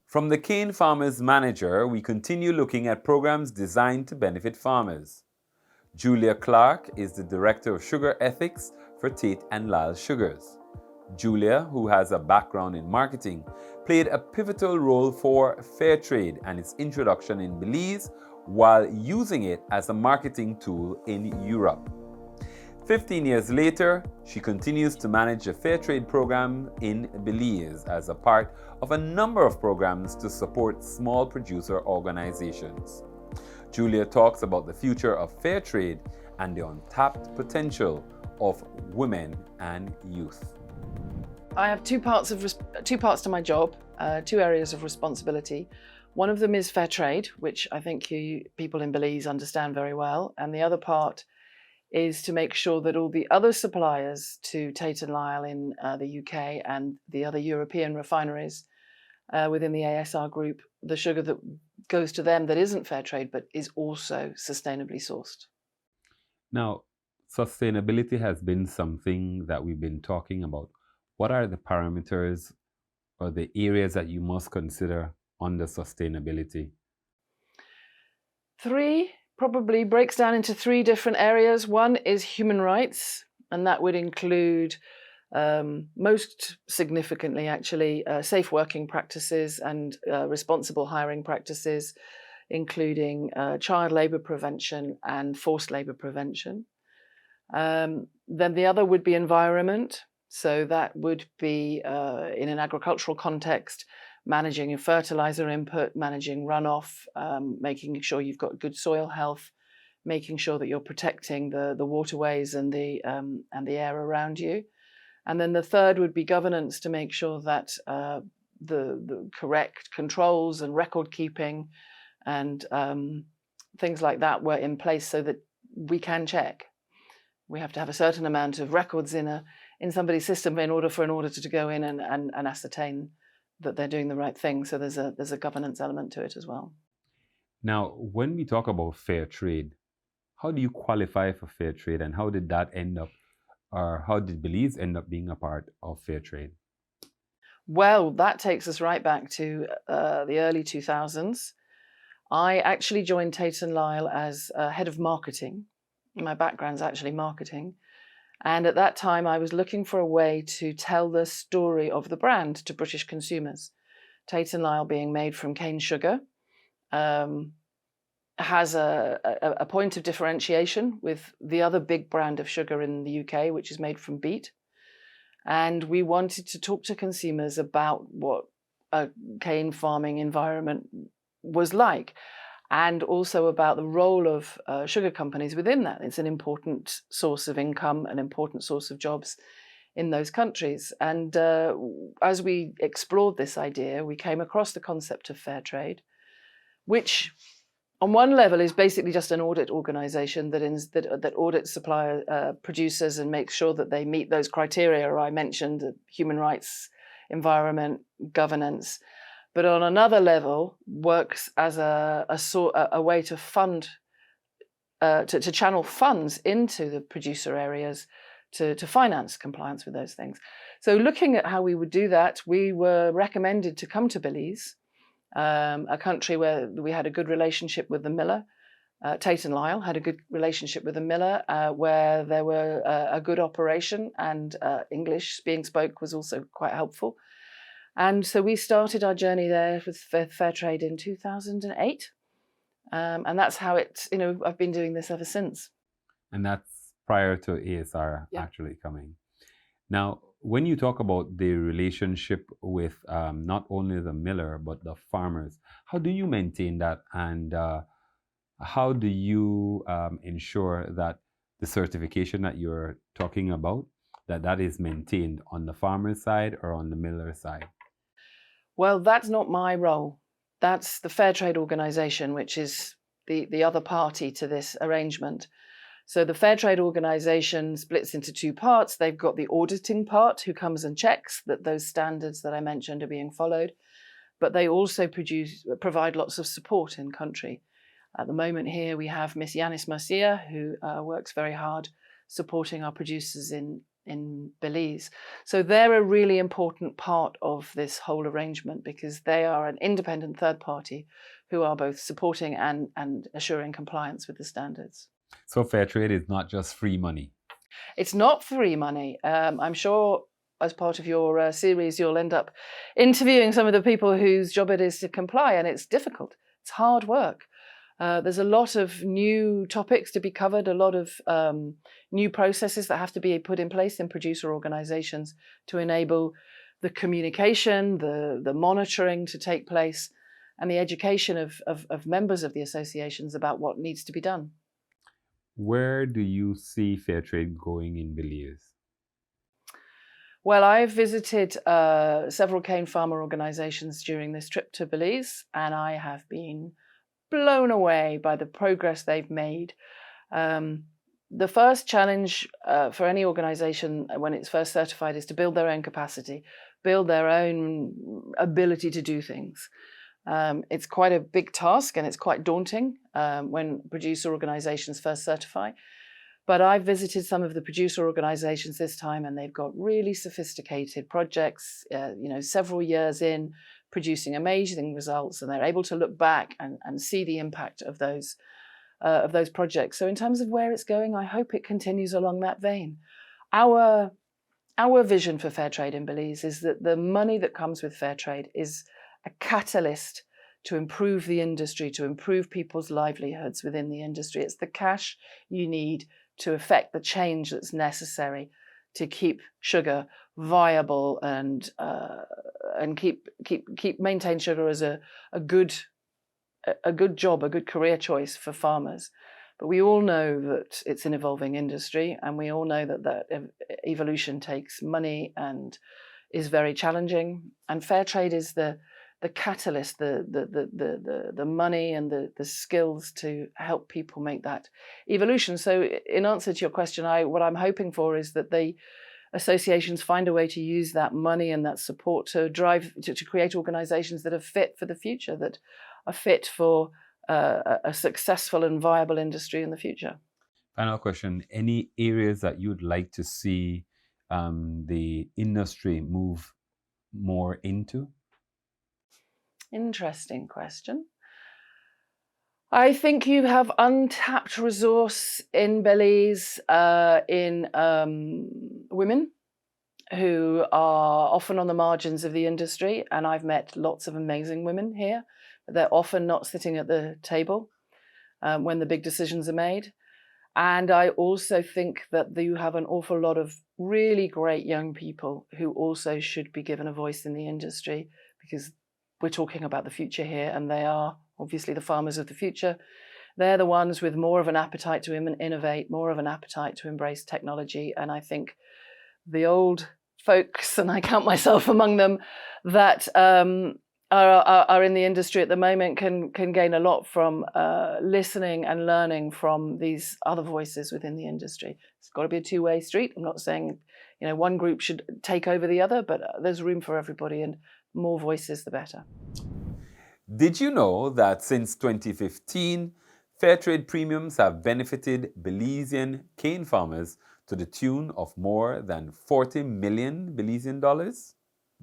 From the Cane Farmers Manager, we continue looking at programs designed to benefit farmers. Julia Clark is the Director of Sugar Ethics for Tate & Lyle Sugars. Julia, who has a background in marketing, played a pivotal role for Fairtrade and its introduction in Belize while using it as a marketing tool in Europe. 15 years later, she continues to manage the Fairtrade program in Belize as a part of a number of programs to support small producer organizations. Julia talks about the future of Fairtrade and the untapped potential of women and youth. I have two parts to my job, two areas of responsibility. One of them is Fairtrade, which I think people in Belize understand very well, and the other part is to make sure that all the other suppliers to Tate & Lyle in the UK and the other European refineries within the ASR group, the sugar that goes to them that isn't Fairtrade but is also sustainably sourced. Now, sustainability has been something that we've been talking about. What are the parameters or the areas that you must consider under sustainability? Probably breaks down into three different areas. One is human rights, and that would include, most significantly actually, safe working practices and responsible hiring practices, including child labour prevention and forced labour prevention. Then the other would be environment. So that would be, in an agricultural context, managing your fertilizer input, managing runoff, making sure you've got good soil health, making sure that you're protecting the waterways and the air around you. And then the third would be governance, to make sure that the correct controls and record keeping and things like that were in place so that we can check. We have to have a certain amount of records in somebody's system in order for an auditor to go in and ascertain that they're doing the right thing. So there's a governance element to it as well. Now, when we talk about fair trade, how do you qualify for fair trade, and how did that end up, or how did Belize end up being a part of fair trade? Well, that takes us right back to the early 2000s. I actually joined Tate & Lyle as head of marketing. My background's actually marketing. And at that time, I was looking for a way to tell the story of the brand to British consumers. Tate & Lyle, being made from cane sugar, has a point of differentiation with the other big brand of sugar in the UK, which is made from beet. And we wanted to talk to consumers about what a cane farming environment was like, and also about the role of sugar companies within that. It's an important source of income, an important source of jobs in those countries. And as we explored this idea, we came across the concept of fair trade, which on one level is basically just an audit organization that audits supplier producers and makes sure that they meet those criteria I mentioned: human rights, environment, governance. But on another level, works as a way to fund, to channel funds into the producer areas to finance compliance with those things. So looking at how we would do that, we were recommended to come to Belize, a country where we had a good relationship with the miller. Tate & Lyle had a good relationship with the miller, where there were a good operation, and English being spoke was also quite helpful. And so we started our journey there with fair trade in 2008. And that's how I've been doing this ever since. And that's prior to ASR actually coming. Now, when you talk about the relationship with not only the miller, but the farmers, how do you maintain that? And how do you ensure that the certification that you're talking about, that is maintained on the farmer's side or on the miller side? Well, that's not my role. That's the Fair Trade Organization, which is the other party to this arrangement. So the Fair Trade Organization splits into two parts. They've got the auditing part, who comes and checks that those standards that I mentioned are being followed. But they also provide lots of support in country. At the moment here, we have Miss Yanis Marcia, who works very hard supporting our producers in in Belize. So they're a really important part of this whole arrangement because they are an independent third party who are both supporting and assuring compliance with the standards. So fair trade is not just free money. It's not free money. I'm sure as part of your series, you'll end up interviewing some of the people whose job it is to comply, and it's difficult. It's hard work. There's a lot of new topics to be covered, a lot of new processes that have to be put in place in producer organizations to enable the communication, the monitoring to take place, and the education of members of the associations about what needs to be done. Where do you see fair trade going in Belize? Well, I've visited several cane farmer organizations during this trip to Belize, and I have been blown away by the progress they've made. The first challenge for any organization when it's first certified is to build their own capacity, build their own ability to do things. It's quite a big task and it's quite daunting when producer organizations first certify. But I've visited some of the producer organizations this time and they've got really sophisticated projects, several years in, producing amazing results, and they're able to look back and see the impact of those projects. So in terms of where it's going, I hope it continues along that vein. Our vision for fair trade in Belize is that the money that comes with fair trade is a catalyst to improve the industry, to improve people's livelihoods within the industry. It's the cash you need to effect the change that's necessary to keep sugar viable and maintain sugar as a good job, a good career choice for farmers. But we all know that it's an evolving industry, and we all know that evolution takes money and is very challenging. And fair trade is the catalyst, the money and the skills to help people make that evolution. So in answer to your question, what I'm hoping for is that the associations find a way to use that money and that support to create organizations that are fit for the future, that are fit for a successful and viable industry in the future. Final question, any areas that you'd like to see the industry move more into? Interesting question. I think you have untapped resource in Belize in women who are often on the margins of the industry, and I've met lots of amazing women here. They're often not sitting at the table when the big decisions are made. And I also think that you have an awful lot of really great young people who also should be given a voice in the industry, because we're talking about the future here, and they are obviously the farmers of the future. They're the ones with more of an appetite to innovate, more of an appetite to embrace technology. And I think the old folks, and I count myself among them, that are in the industry at the moment can gain a lot from listening and learning from these other voices within the industry. It's got to be a two-way street. I'm not saying one group should take over the other, but there's room for everybody, and more voices the better. Did you know that since 2015, fair trade premiums have benefited Belizean cane farmers to the tune of more than $40 million Belizean dollars?